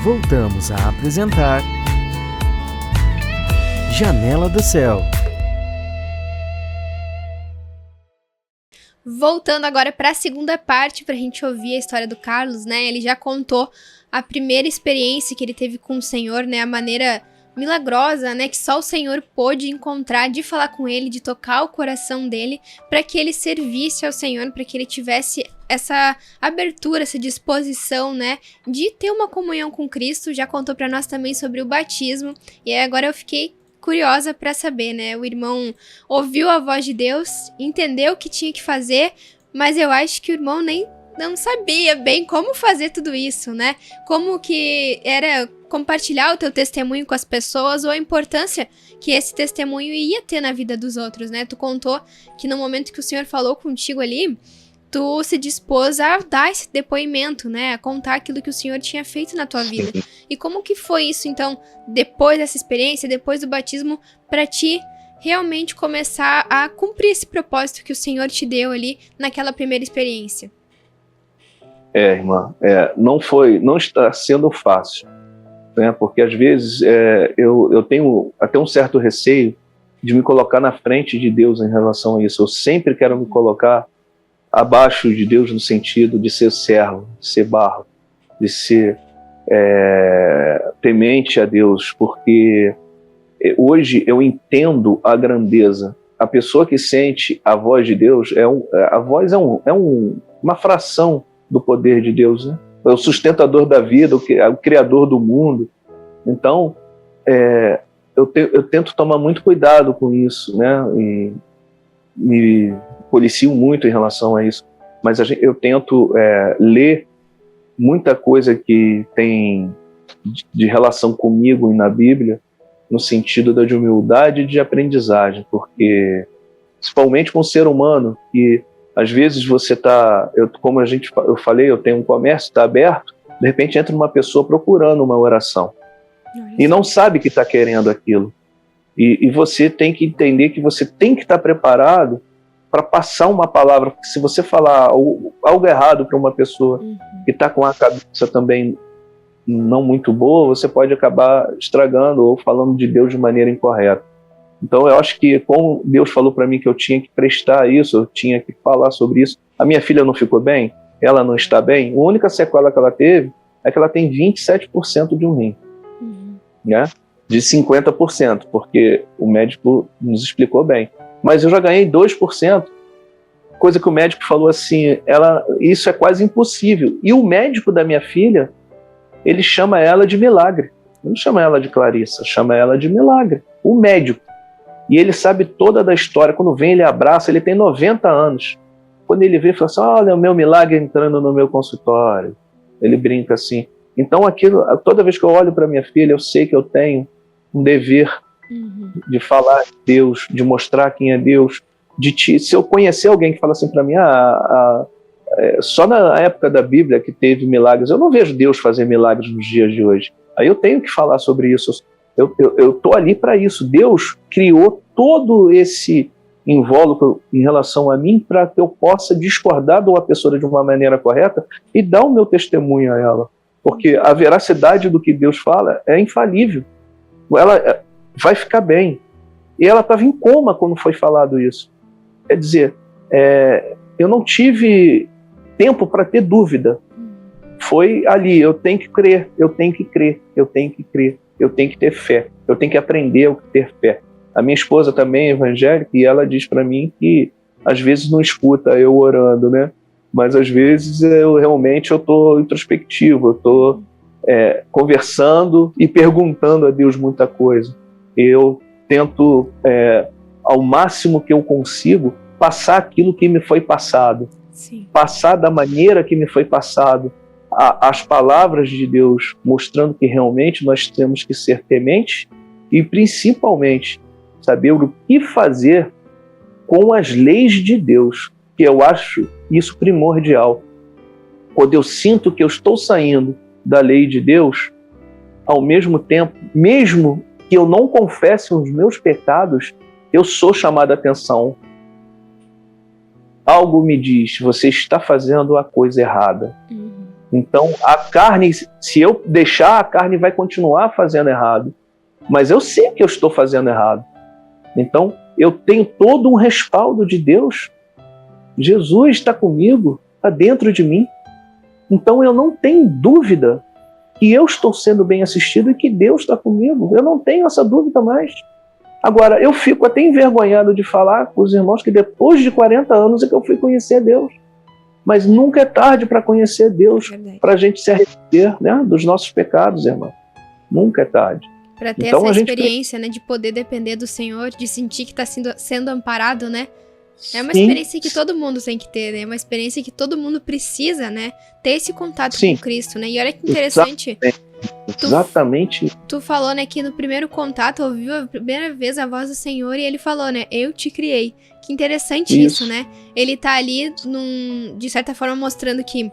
Voltamos a apresentar Janela do Céu. Voltando agora para a segunda parte, para a gente ouvir a história do Carlos, né? Ele já contou a primeira experiência que ele teve com o Senhor, né? A maneira milagrosa, né? Que só o Senhor pôde encontrar, de falar com ele, de tocar o coração dele, para que ele servisse ao Senhor, para que ele tivesse essa abertura, essa disposição, né? De ter uma comunhão com Cristo. Já contou para nós também sobre o batismo. E aí agora eu fiquei curiosa para saber, né? O irmão ouviu a voz de Deus, entendeu o que tinha que fazer, mas eu acho que o irmão nem não sabia bem como fazer tudo isso, né? Como que era compartilhar o teu testemunho com as pessoas, ou a importância que esse testemunho ia ter na vida dos outros, né? Tu contou que no momento que o Senhor falou contigo ali, tu se dispôs a dar esse depoimento, né? A contar aquilo que o Senhor tinha feito na tua vida. E como que foi isso, então, depois dessa experiência, depois do batismo, para ti realmente começar a cumprir esse propósito que o Senhor te deu ali naquela primeira experiência? Irmã, não está sendo fácil, né? Porque às vezes eu tenho até um certo receio de me colocar na frente de Deus em relação a isso. Eu sempre quero me colocar abaixo de Deus no sentido de ser servo, de ser barro, de ser temente a Deus, porque hoje eu entendo a grandeza. A pessoa que sente a voz de Deus, a voz é uma fração do poder de Deus, né? É o sustentador da vida, o criador do mundo. Então, eu tento tomar muito cuidado com isso, né? E me policio muito em relação a isso, mas eu tento ler muita coisa que tem de relação comigo e na Bíblia, no sentido de humildade e de aprendizagem, porque principalmente com o ser humano, que às vezes você está, como eu falei, eu tenho um comércio, está aberto, de repente entra uma pessoa procurando uma oração e não sabe que está querendo aquilo, e você tem que entender que você tem que estar preparado para passar uma palavra, porque se você falar algo errado para uma pessoa que está com a cabeça também não muito boa, você pode acabar estragando ou falando de Deus de maneira incorreta. Então eu acho que, como Deus falou para mim que eu tinha que prestar isso, eu tinha que falar sobre isso. A minha filha não ficou bem, ela não está bem, a única sequela que ela teve é que ela tem 27% de um rim, né? De 50%, porque o médico nos explicou bem. Mas eu já ganhei 2%, coisa que o médico falou assim, isso é quase impossível. E o médico da minha filha, ele chama ela de milagre. Não chama ela de Clarissa, chama ela de milagre. O médico. E ele sabe toda da história. Quando vem, ele abraça, ele tem 90 anos. Quando ele vê, ele fala assim, olha o meu milagre entrando no meu consultório. Ele brinca assim. Então, toda vez que eu olho para minha filha, eu sei que eu tenho um dever de falar de Deus, de mostrar quem é Deus, se eu conhecer alguém que fala assim para mim, só na época da Bíblia que teve milagres, eu não vejo Deus fazer milagres nos dias de hoje. Aí eu tenho que falar sobre isso. Eu estou ali para isso. Deus criou todo esse invólucro em relação a mim para que eu possa discordar de uma pessoa de uma maneira correta e dar o meu testemunho a ela. Porque a veracidade do que Deus fala é infalível. Ela vai ficar bem. E ela estava em coma quando foi falado isso. Quer dizer, eu não tive tempo para ter dúvida. Foi ali, eu tenho que crer, eu tenho que crer, eu tenho que crer, eu tenho que ter fé, eu tenho que aprender a ter fé. A minha esposa também é evangélica e ela diz para mim que às vezes não escuta eu orando, né? Mas às vezes eu estou introspectivo, eu estou conversando e perguntando a Deus muita coisa. Eu tento, ao máximo que eu consigo, passar aquilo que me foi passado. Sim. Passar da maneira que me foi passado. As palavras de Deus, mostrando que realmente nós temos que ser tementes e, principalmente, saber o que fazer com as leis de Deus, que eu acho isso primordial. Quando eu sinto que eu estou saindo da lei de Deus, ao mesmo tempo, mesmo que eu não confesse os meus pecados, eu sou chamado a atenção. Algo me diz, você está fazendo a coisa errada. Então, a carne, se eu deixar, a carne vai continuar fazendo errado. Mas eu sei que eu estou fazendo errado. Então, eu tenho todo um respaldo de Deus. Jesus está comigo, está dentro de mim. Então, eu não tenho dúvida que eu estou sendo bem assistido e que Deus está comigo. Eu não tenho essa dúvida mais. Agora, eu fico até envergonhado de falar com os irmãos que depois de 40 anos é que eu fui conhecer Deus. Mas nunca é tarde para conhecer Deus, para a gente se arrepender, né, dos nossos pecados, irmão. Nunca é tarde. Para ter Então, essa a gente experiência, né, de poder depender do Senhor, de sentir que está sendo amparado, né? É uma Sim. experiência que todo mundo tem que ter, né? É uma experiência que todo mundo precisa, né? Ter esse contato Sim. com Cristo, né? E olha que interessante. Exatamente. Tu falou, né, que no primeiro contato ouviu a primeira vez a voz do Senhor e ele falou, né, eu te criei. Que interessante isso, né? Ele tá ali, de certa forma, mostrando que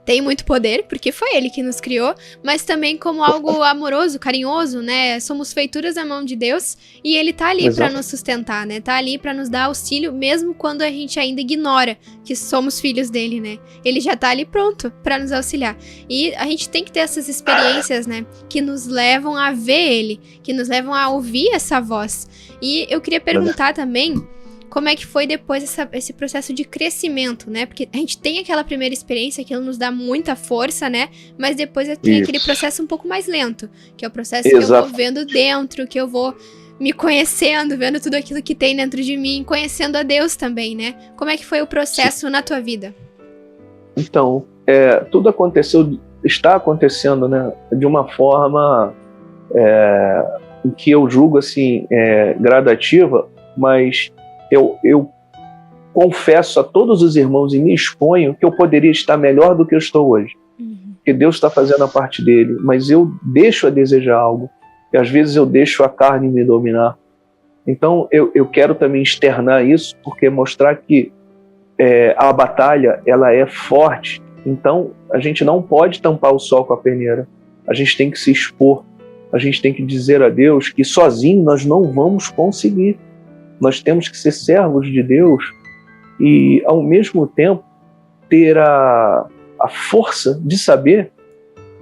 tem muito poder, porque foi ele que nos criou, mas também como algo amoroso, carinhoso, né? Somos feituras da mão de Deus e ele tá ali para nos sustentar, né? Tá ali para nos dar auxílio, mesmo quando a gente ainda ignora que somos filhos dele, né? Ele já tá ali pronto para nos auxiliar. E a gente tem que ter essas experiências, né? Que nos levam a ver ele, que nos levam a ouvir essa voz. E eu queria perguntar também como é que foi depois esse processo de crescimento, né? Porque a gente tem aquela primeira experiência, aquilo nos dá muita força, né? Mas depois tem aquele processo um pouco mais lento, que é o processo que eu vou vendo dentro, que eu vou me conhecendo, vendo tudo aquilo que tem dentro de mim, conhecendo a Deus também, né? Como é que foi o processo na tua vida? Então, tudo está acontecendo, né? De uma forma que eu julgo assim, gradativa, mas eu confesso a todos os irmãos e me exponho que eu poderia estar melhor do que eu estou hoje. Porque Deus está fazendo a parte dele, mas eu deixo a desejar algo. E às vezes eu deixo a carne me dominar. Então eu quero também externar isso, porque mostrar que a batalha ela é forte. Então a gente não pode tampar o sol com a peneira. A gente tem que se expor. A gente tem que dizer a Deus que sozinho nós não vamos conseguir. Nós temos que ser servos de Deus e, ao mesmo tempo, ter a força de saber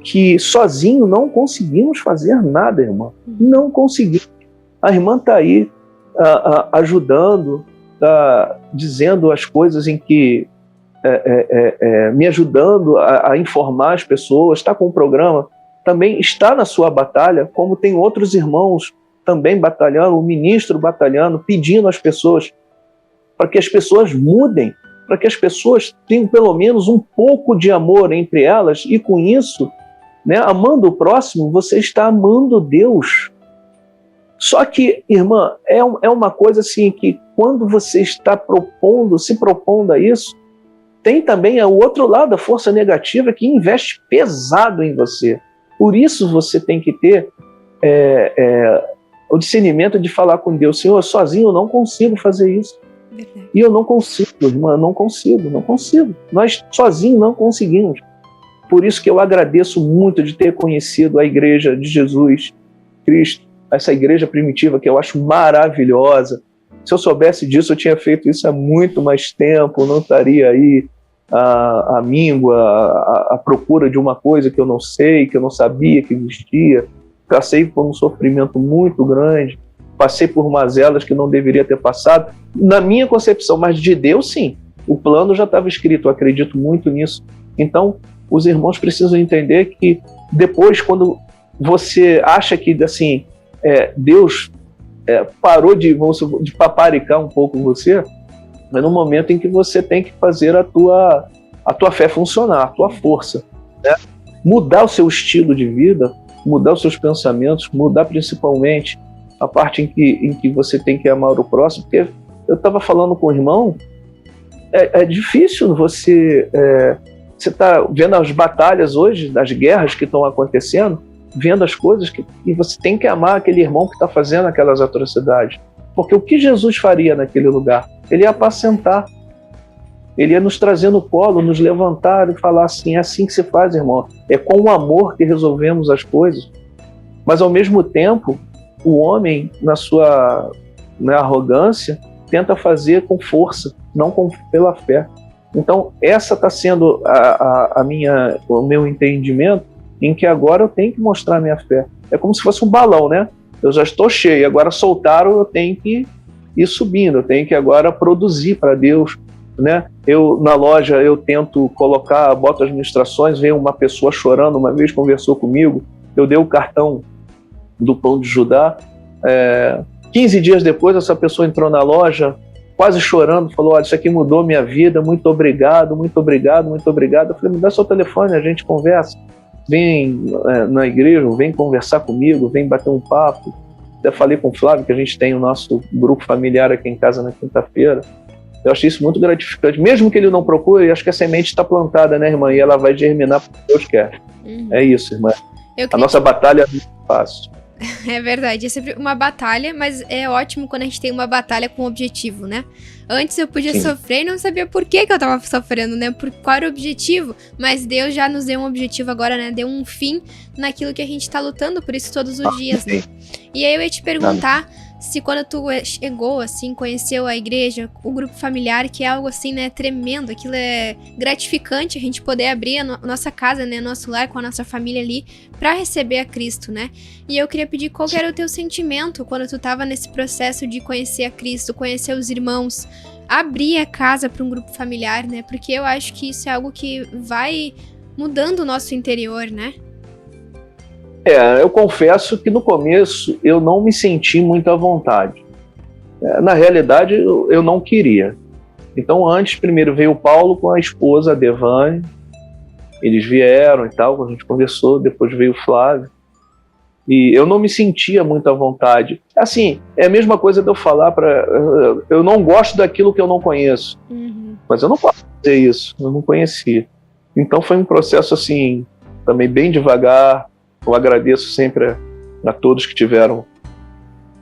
que sozinho não conseguimos fazer nada, irmã. Não conseguimos. A irmã está aí ajudando, está dizendo as coisas em que... me ajudando a informar as pessoas, está com o programa, também está na sua batalha, como tem outros irmãos também batalhando, o ministro batalhando, pedindo às pessoas para que as pessoas mudem, para que as pessoas tenham pelo menos um pouco de amor entre elas e com isso, né, amando o próximo, você está amando Deus. Só que, irmã, é uma coisa assim que quando você está se propondo a isso, tem também o outro lado, a força negativa que investe pesado em você. Por isso você tem que ter o discernimento de falar com Deus, Senhor, sozinho eu não consigo fazer isso. Verdade. E eu não consigo, irmã, eu não consigo. Nós sozinhos não conseguimos. Por isso que eu agradeço muito de ter conhecido a igreja de Jesus Cristo, essa igreja primitiva que eu acho maravilhosa. Se eu soubesse disso, eu tinha feito isso há muito mais tempo, não estaria aí a míngua, a procura de uma coisa que eu não sei, que eu não sabia que existia. Passei por um sofrimento muito grande, passei por mazelas que não deveria ter passado, na minha concepção, mas de Deus sim, o plano já estava escrito, eu acredito muito nisso. Então, os irmãos precisam entender que depois, quando você acha que assim, Deus parou de paparicar um pouco você, é no momento em que você tem que fazer a tua fé funcionar, a tua força, né? Mudar o seu estilo de vida, mudar os seus pensamentos, mudar principalmente a parte em que você tem que amar o próximo, porque eu estava falando com o irmão, é difícil você está vendo as batalhas hoje, as guerras que estão acontecendo, vendo as coisas e você tem que amar aquele irmão que está fazendo aquelas atrocidades, porque o que Jesus faria naquele lugar? Ele ia apacentar, ele ia nos trazer no colo, nos levantar e falar assim, é assim que se faz, irmão. É com o amor que resolvemos as coisas. Mas, ao mesmo tempo, o homem, na sua arrogância, tenta fazer com força, não pela fé. Então, essa está sendo o meu entendimento, em que agora eu tenho que mostrar a minha fé. É como se fosse um balão, né? Eu já estou cheio, agora soltaram, eu tenho que ir subindo, eu tenho que agora produzir para Deus, né? Na loja, eu tento boto as ministrações, vem uma pessoa chorando, uma vez conversou comigo, eu dei o cartão do Pão de Judá, 15 dias depois essa pessoa entrou na loja, quase chorando, falou, olha, isso aqui mudou minha vida, muito obrigado, muito obrigado, muito obrigado. Eu falei, me dá seu telefone, a gente conversa, vem na igreja, vem conversar comigo, vem bater um papo. Até falei com o Flávio que a gente tem o nosso grupo familiar aqui em casa na quinta-feira. Eu achei isso muito gratificante, mesmo que ele não procure, acho que a semente está plantada, né, irmã, e ela vai germinar porque Deus quer. É isso, irmã. A nossa batalha é muito fácil. É verdade, é sempre uma batalha, mas é ótimo quando a gente tem uma batalha com objetivo, né? Antes eu podia sofrer e não sabia por que eu tava sofrendo, né? Qual era o objetivo, mas Deus já nos deu um objetivo agora, né? Deu um fim naquilo que a gente tá lutando por isso todos os dias, né? E aí eu ia te perguntar se quando tu chegou, assim, conheceu a igreja, o grupo familiar, que é algo assim, né, tremendo, aquilo é gratificante a gente poder abrir a nossa casa, né, nosso lar com a nossa família ali, pra receber a Cristo, né? E eu queria pedir qual que era o teu sentimento quando tu tava nesse processo de conhecer a Cristo, conhecer os irmãos, abrir a casa para um grupo familiar, né? Porque eu acho que isso é algo que vai mudando o nosso interior, né? Eu confesso que no começo eu não me senti muito à vontade. Na realidade, eu não queria. Então, antes, primeiro veio o Paulo com a esposa, a Devane. Eles vieram e tal, a gente conversou, depois veio o Flávio. E eu não me sentia muito à vontade. Assim, é a mesma coisa de eu falar eu não gosto daquilo que eu não conheço. Mas eu não posso fazer isso, eu não conhecia. Então foi um processo, assim, também bem devagar. Eu agradeço sempre a todos que tiveram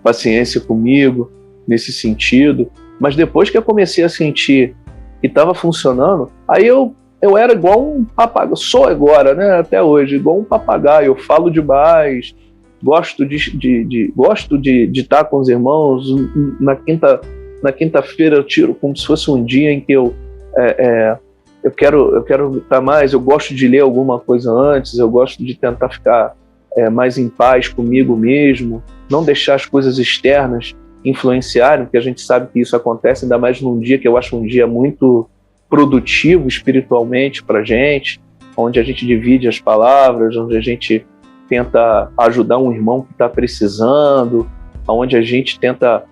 paciência comigo nesse sentido. Mas depois que eu comecei a sentir que estava funcionando, aí eu era igual um papagaio. Sou agora, né, até hoje, igual um papagaio. Eu falo demais, gosto de estar com os irmãos. Na quinta-feira eu tiro como se fosse um dia em que eu quero estar mais, eu gosto de ler alguma coisa antes, eu gosto de tentar ficar mais em paz comigo mesmo, não deixar as coisas externas influenciarem, porque a gente sabe que isso acontece, ainda mais num dia que eu acho um dia muito produtivo espiritualmente para a gente, onde a gente divide as palavras, onde a gente tenta ajudar um irmão que está precisando, onde a gente tenta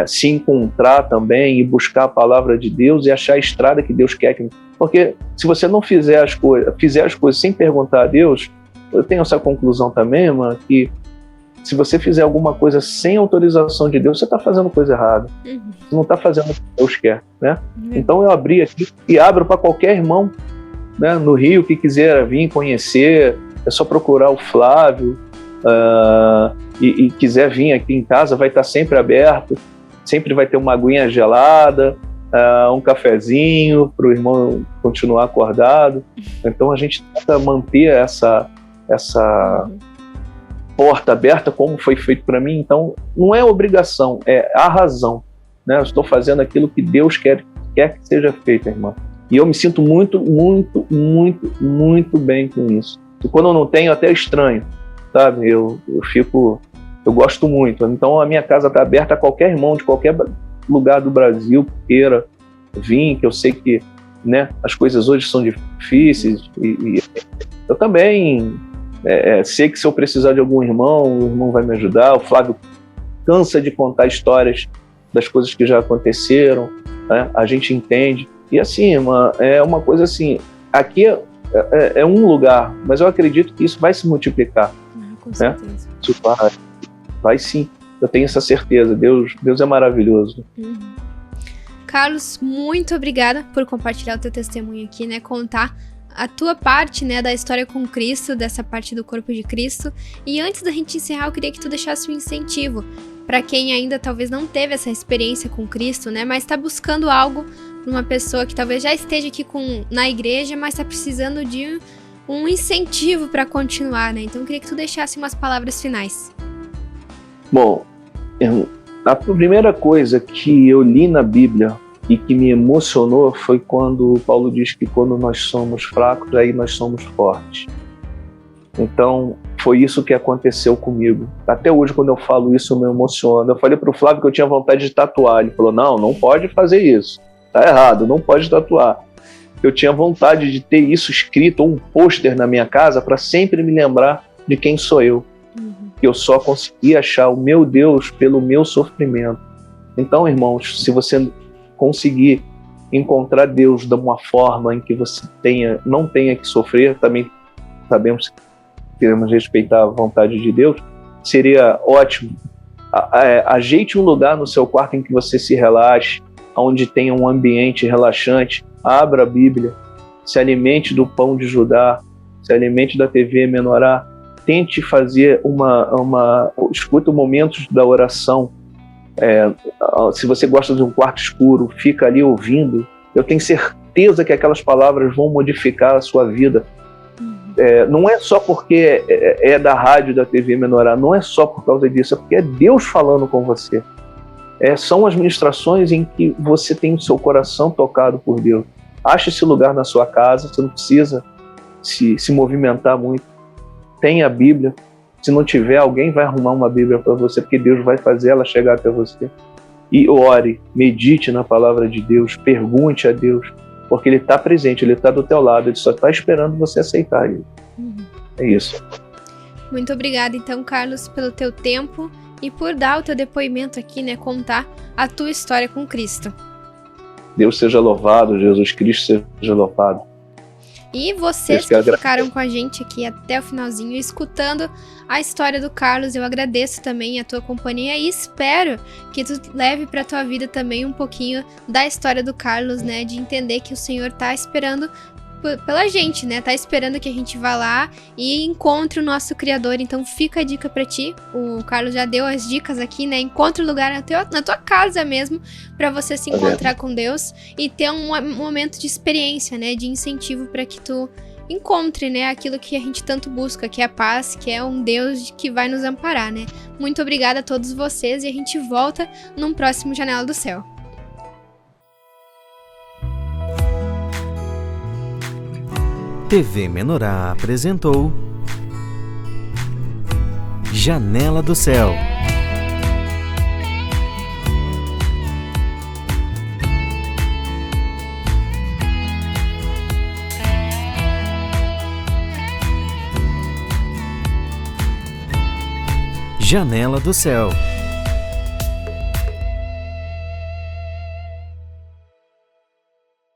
se encontrar também e buscar a palavra de Deus e achar a estrada que Deus quer. Porque se você não fizer as coisas sem perguntar a Deus, eu tenho essa conclusão também, irmã, que se você fizer alguma coisa sem autorização de Deus, você está fazendo coisa errada. Você não está fazendo o que Deus quer, né? Então eu abri aqui e abro para qualquer irmão, né, no Rio que quiser vir conhecer, é só procurar o Flávio, e quiser vir aqui em casa, vai estar sempre aberto, sempre vai ter uma aguinha gelada, um cafezinho para o irmão continuar acordado. Então a gente tenta manter essa porta aberta, como foi feito para mim. Então não é obrigação, é a razão, né? Eu estou fazendo aquilo que Deus quer que seja feito, irmã. E eu me sinto muito, muito, muito, muito bem com isso. E quando eu não tenho, até estranho, sabe? Eu gosto muito. Então a minha casa está aberta a qualquer irmão de qualquer lugar do Brasil que queira vir, que eu sei que, né, as coisas hoje são difíceis, e eu também sei que se eu precisar de algum irmão, o irmão vai me ajudar. O Flávio cansa de contar histórias das coisas que já aconteceram, né? A gente entende. E assim, é uma coisa assim, aqui é um lugar, mas eu acredito que isso vai se multiplicar. Com certeza. Né? Isso vai sim, eu tenho essa certeza. Deus é maravilhoso. Carlos, muito obrigada por compartilhar o teu testemunho aqui, né? Contar a tua parte, né, da história com Cristo, dessa parte do corpo de Cristo. E antes da gente encerrar, eu queria que tu deixasse um incentivo para quem ainda talvez não teve essa experiência com Cristo, né, mas está buscando algo para uma pessoa que talvez já esteja aqui na igreja, mas está precisando de um incentivo para continuar, né? Então eu queria que tu deixasse umas palavras finais. Bom, a primeira coisa que eu li na Bíblia e que me emocionou foi quando Paulo diz que quando nós somos fracos, aí nós somos fortes. Então, foi isso que aconteceu comigo. Até hoje, quando eu falo isso, eu me emociono. Eu falei para o Flávio que eu tinha vontade de tatuar. Ele falou, não pode fazer isso. Tá errado, não pode tatuar. Eu tinha vontade de ter isso escrito, ou um pôster na minha casa, para sempre me lembrar de quem sou eu. Eu só consegui achar o meu Deus pelo meu sofrimento. Então, irmãos, se você conseguir encontrar Deus de uma forma em que você não tenha que sofrer, também sabemos que queremos respeitar a vontade de Deus, seria ótimo. Ajeite um lugar no seu quarto em que você se relaxe, onde tenha um ambiente relaxante, abra a Bíblia, se alimente do pão de Judá, se alimente da TV Menorá, tente fazer escuta momentos da oração. Se você gosta de um quarto escuro, fica ali ouvindo. Eu tenho certeza que aquelas palavras vão modificar a sua vida. Não é só porque é da rádio, da TV Menorá, não é só por causa disso, é porque é Deus falando com você. São as ministrações em que você tem o seu coração tocado por Deus. Ache esse lugar na sua casa, você não precisa se movimentar muito. Tenha a Bíblia. Se não tiver, alguém vai arrumar uma Bíblia para você, porque Deus vai fazer ela chegar até você. E ore, medite na palavra de Deus, pergunte a Deus, porque Ele está presente, Ele está do teu lado, Ele só está esperando você aceitar Ele. É isso. Muito obrigada, então, Carlos, pelo teu tempo e por dar o teu depoimento aqui, né, contar a tua história com Cristo. Deus seja louvado, Jesus Cristo seja louvado. E vocês que ficaram com a gente aqui até o finalzinho, escutando a história do Carlos, eu agradeço também a tua companhia e espero que tu leve para tua vida também um pouquinho da história do Carlos, né? De entender que o Senhor tá esperando pela gente, né? Tá esperando que a gente vá lá e encontre o nosso Criador. Então fica a dica pra ti. O Carlos já deu as dicas aqui, né? Encontre o lugar na tua casa mesmo, pra você se encontrar com Deus e ter um momento de experiência, né? De incentivo pra que tu encontre, né? Aquilo que a gente tanto busca, que é a paz, que é um Deus que vai nos amparar, né? Muito obrigada a todos vocês e a gente volta num próximo Janela do Céu. TV Menorá apresentou Janela do Céu. Janela do Céu.